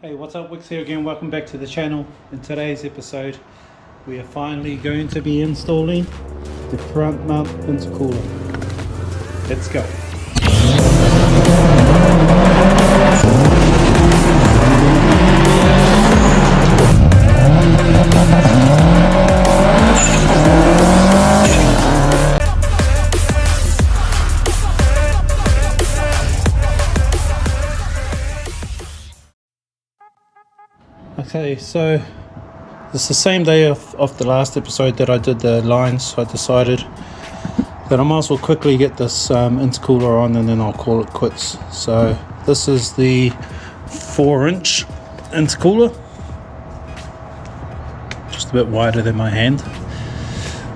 Hey, what's up? Wix here again. Welcome back to the channel. In today's episode, we are finally going to be installing the front mount intercooler. Let's go. Okay, so it's the same day of the last episode that I did the lines, so I decided that I might as well quickly get this intercooler on and then I'll call it quits. So this is the 4-inch intercooler, just a bit wider than my hand.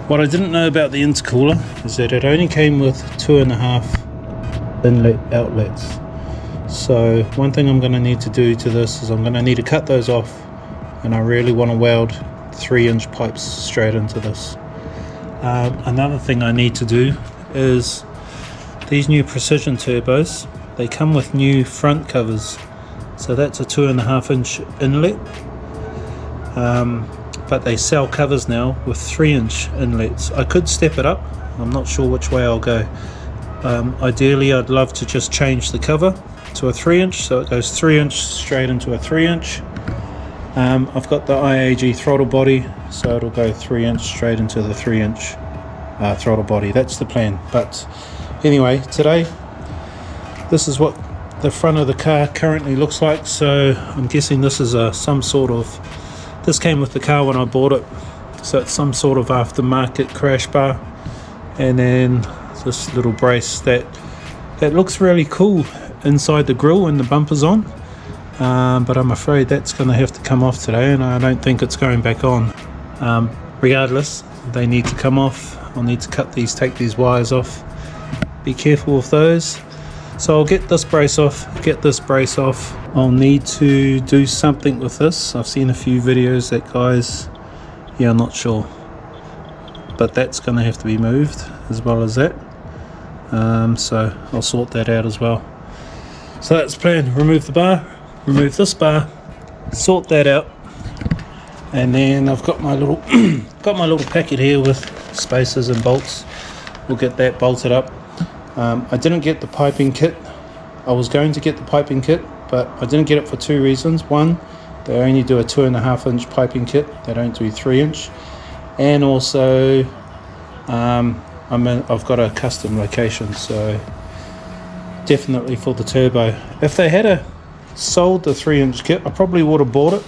What I didn't know about the intercooler is that it only came with 2.5 inlet outlets. So one thing I'm going to need to do to this is I'm going to need to cut those off, and I really want to weld 3-inch pipes straight into this. Another thing I need to do is these new precision turbos, they come with new front covers, so that's a 2.5-inch inlet, but they sell covers now with 3-inch inlets. I could step it up, I'm not sure which way I'll go. Ideally I'd love to just change the cover to a 3-inch, so it goes 3-inch straight into a 3-inch. I've got the IAG throttle body, so it'll go 3-inch straight into the 3-inch throttle body. That's the plan. But anyway, today this is what the front of the car currently looks like. So I'm guessing this is some sort of, this came with the car when I bought it, so it's some sort of aftermarket crash bar, and then this little brace that looks really cool inside the grille when the bumper's on, but I'm afraid that's going to have to come off today, and I don't think it's going back on. Regardless, they need to come off. I'll need to take these wires off. Be careful with those. So I'll get this brace off, I'll need to do something with this. I've seen a few videos that guys, I'm not sure, but that's going to have to be moved as well as that. So I'll sort that out as well. So that's the plan. Remove the bar, remove this bar, sort that out, and then I've got my little packet here with spacers and bolts. We'll get that bolted up. I didn't get the piping kit. I was going to get the piping kit, but I didn't get it for two reasons. One, they only do a 2.5-inch piping kit, they don't do 3-inch, and also I've got a custom location, so definitely for the turbo. If they had sold the 3-inch kit, I probably would have bought it,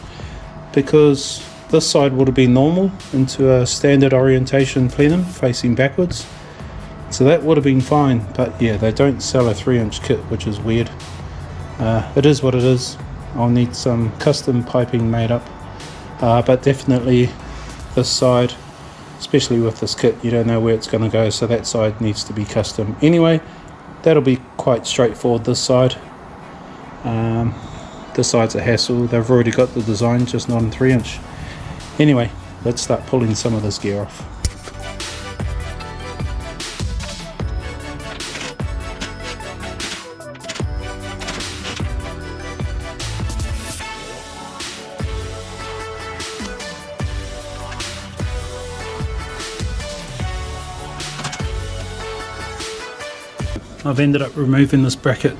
because this side would have been normal into a standard orientation plenum facing backwards, so that would have been fine. But yeah, they don't sell a 3-inch kit, which is weird. It is what it is. I'll need some custom piping made up, but definitely this side, especially with this kit, you don't know where it's going to go, so that side needs to be custom. Anyway, that'll be quite straightforward. This side, this side's a hassle. They've already got the design, just not in 3-inch. Anyway, let's start pulling some of this gear off. I've ended up removing this bracket,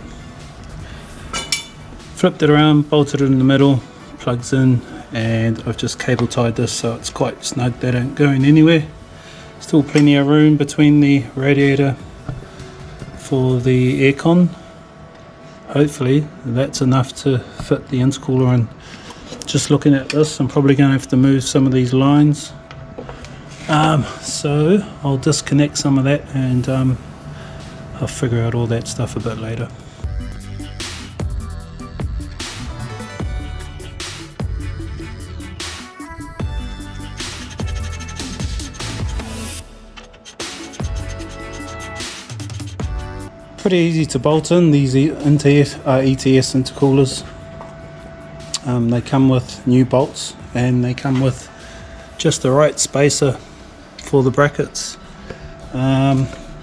flipped it around, bolted it in the middle, plugs in, and I've just cable tied this so it's quite snug, they don't go in anywhere. Still plenty of room between the radiator for the aircon. Hopefully that's enough to fit the intercooler in. Just looking at this, I'm probably going to have to move some of these lines, so I'll disconnect some of that, and I'll figure out all that stuff a bit later. Pretty easy to bolt in these ETS intercoolers. They come with new bolts, and they come with just the right spacer for the brackets.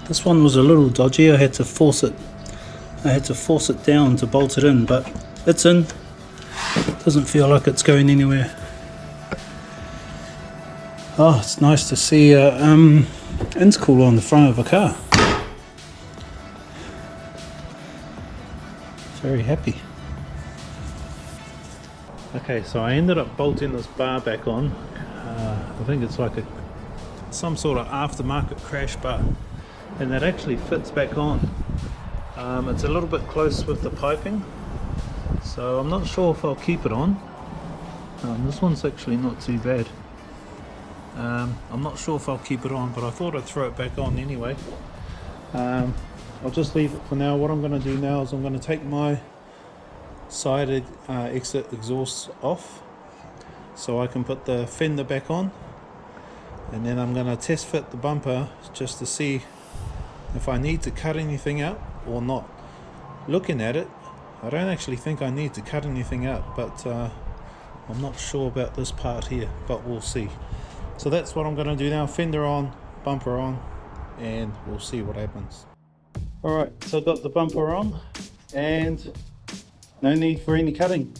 This one was a little dodgy. I had to force it down to bolt it in, but it's in. Doesn't feel like it's going anywhere. Oh, it's nice to see intercooler on the front of a car. Very happy. Okay, so I ended up bolting this bar back on. I think it's like some sort of aftermarket crash bar, and that actually fits back on. It's a little bit close with the piping, so I'm not sure if I'll keep it on. This one's actually not too bad. I'm not sure if I'll keep it on, but I thought I'd throw it back on anyway. I'll just leave it for now. What I'm going to do now is I'm going to take my side exit exhaust off so I can put the fender back on, and then I'm going to test fit the bumper just to see if I need to cut anything out or not. Looking at it, I don't actually think I need to cut anything out, but I'm not sure about this part here, but we'll see. So that's what I'm going to do now. Fender on, bumper on, and we'll see what happens. Alright, so I've got the bumper on and no need for any cutting.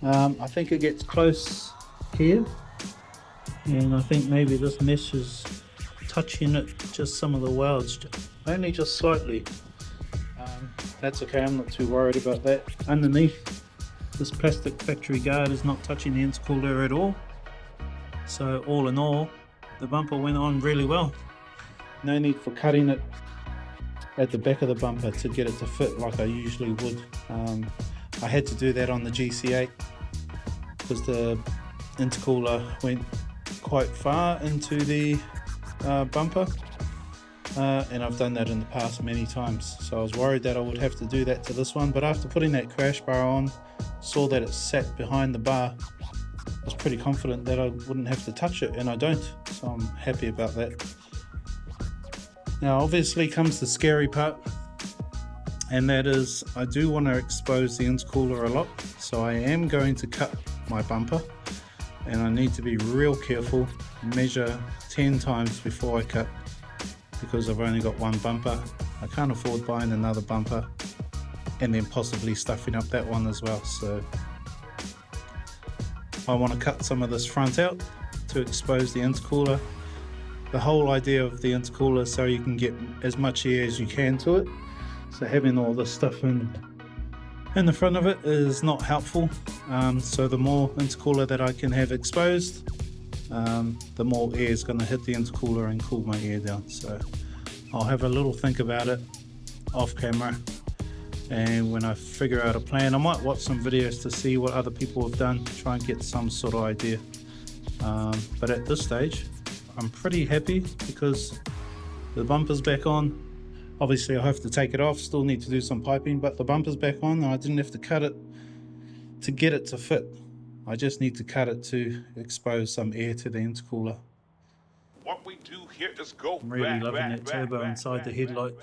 I think it gets close here, and I think maybe this mesh is touching it, just some of the welds, only just slightly. That's okay, I'm not too worried about that. Underneath, this plastic factory guard is not touching the intercooler at all. So all in all, the bumper went on really well. No need for cutting it at the back of the bumper to get it to fit like I usually would. I had to do that on the GC8 because the intercooler went quite far into the bumper, and I've done that in the past many times, so I was worried that I would have to do that to this one, but after putting that crash bar on, saw that it sat behind the bar, I was pretty confident that I wouldn't have to touch it, and I don't, so I'm happy about that. Now obviously comes the scary part, and that is I do want to expose the intercooler a lot, so I am going to cut my bumper, and I need to be real careful, measure 10 times before I cut, because I've only got one bumper. I can't afford buying another bumper and then possibly stuffing up that one as well, so I want to cut some of this front out to expose the intercooler. The whole idea of the intercooler is so you can get as much air as you can to it, so having all this stuff in the front of it is not helpful. So the more intercooler that I can have exposed, the more air is going to hit the intercooler and cool my air down. So I'll have a little think about it off camera, and when I figure out a plan, I might watch some videos to see what other people have done, try and get some sort of idea. But at this stage I'm pretty happy because the bumper's back on. Obviously I have to take it off, still need to do some piping, but the bumper's back on and I didn't have to cut it to get it to fit. I just need to cut it to expose some air to the intercooler. What we do here is go. I'm really loving that turbo inside the headlight.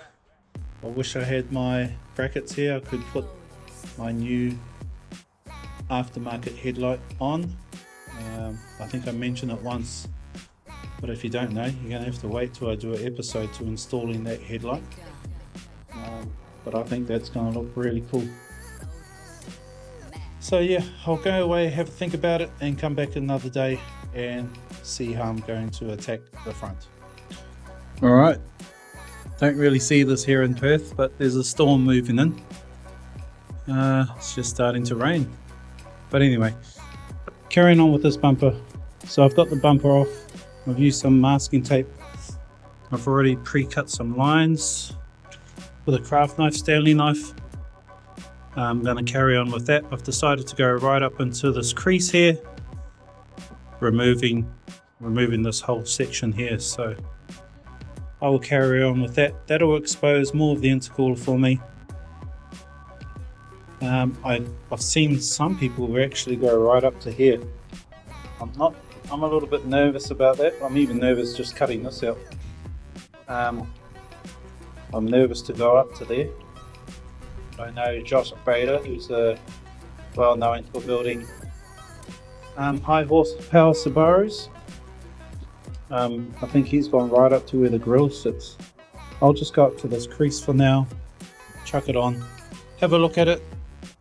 I wish I had my brackets here. I could put my new aftermarket headlight on. I think I mentioned it once, but if you don't know, you're going to have to wait till I do an episode to installing that headlight. But I think that's going to look really cool. So yeah, I'll go away, have a think about it, and come back another day and see how I'm going to attack the front. Alright, don't really see this here in Perth, but there's a storm moving in. It's just starting to rain. But anyway, carrying on with this bumper. So I've got the bumper off. I've used some masking tape. I've already pre-cut some lines with a craft knife, Stanley knife. I'm going to carry on with that. I've decided to go right up into this crease here, removing this whole section here. So I will carry on with that. That'll expose more of the intercooler for me. I've seen some people who actually go right up to here. I'm a little bit nervous about that. I'm even nervous just cutting this out. I'm nervous to go up to there. I know Josh Bader, who's well known for building high horsepower Subarus. I think he's gone right up to where the grill sits. I'll just go up to this crease for now, chuck it on, have a look at it.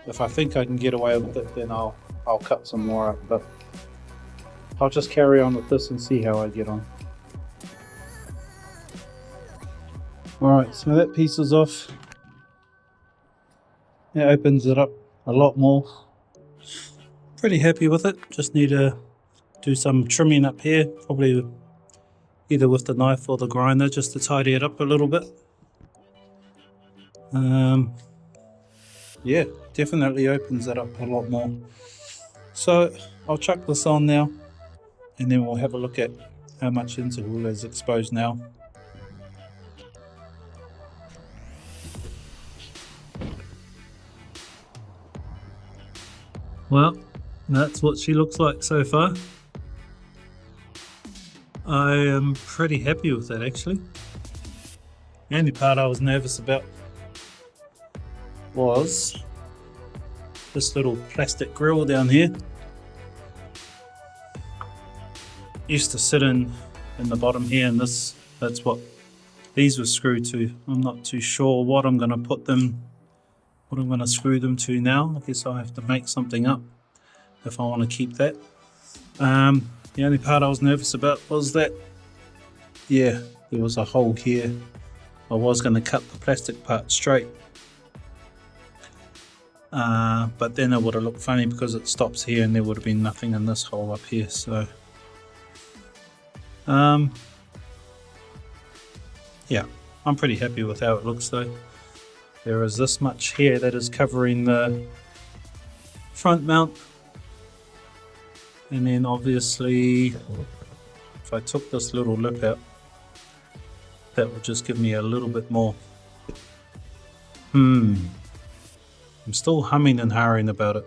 If I think I can get away with it, then I'll I'll cut some more up, but I'll just carry on with this and see how I get on. Alright, so that piece is off. It opens it up a lot more. Pretty happy with it. Just need to do some trimming up here, probably either with the knife or the grinder, just to tidy it up a little bit. Yeah, definitely opens it up a lot more. So I'll chuck this on now, and then we'll have a look at how much intercooler is exposed now. Well, that's what she looks like so far. I am pretty happy with that, actually. The only part I was nervous about was this little plastic grill down here. Used to sit in the bottom here, and that's what these were screwed to. I'm not too sure what I'm going to screw them to now. I guess I'll have to make something up if I want to keep that. The only part I was nervous about was that, yeah, there was a hole here. I was going to cut the plastic part straight, but then it would have looked funny because it stops here and there would have been nothing in this hole up here. So yeah, I'm pretty happy with how it looks though. There is this much here that is covering the front mount, and then obviously if I took this little lip out, that would just give me a little bit more. I'm still humming and hawing about it.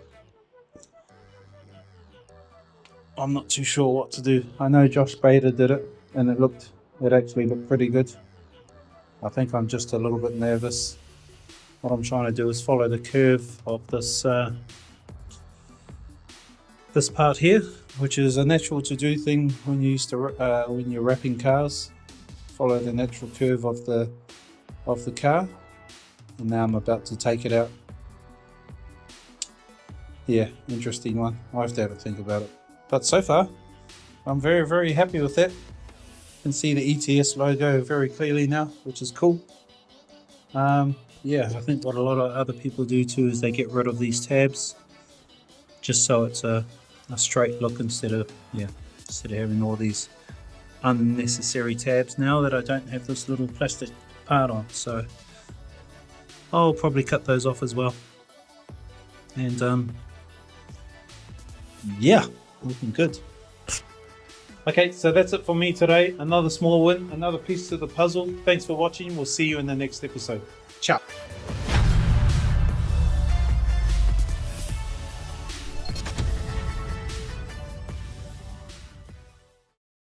I'm not too sure what to do. I know Josh Bader did it and it actually looked pretty good. I think I'm just a little bit nervous. What I'm trying to do is follow the curve of this this part here, which is a natural to do thing when you're wrapping cars. Follow the natural curve of the car, and now I'm about to take it out. Yeah, interesting one. I have to have a think about it. But so far, I'm very, very happy with that. You can see the ETS logo very clearly now, which is cool. Yeah, I think what a lot of other people do too is they get rid of these tabs, just so it's a straight look instead of having all these unnecessary tabs now that I don't have this little plastic part on. So I'll probably cut those off as well. And yeah, looking good. Okay, so that's it for me today. Another small win, another piece to the puzzle. Thanks for watching. We'll see you in the next episode. Ciao.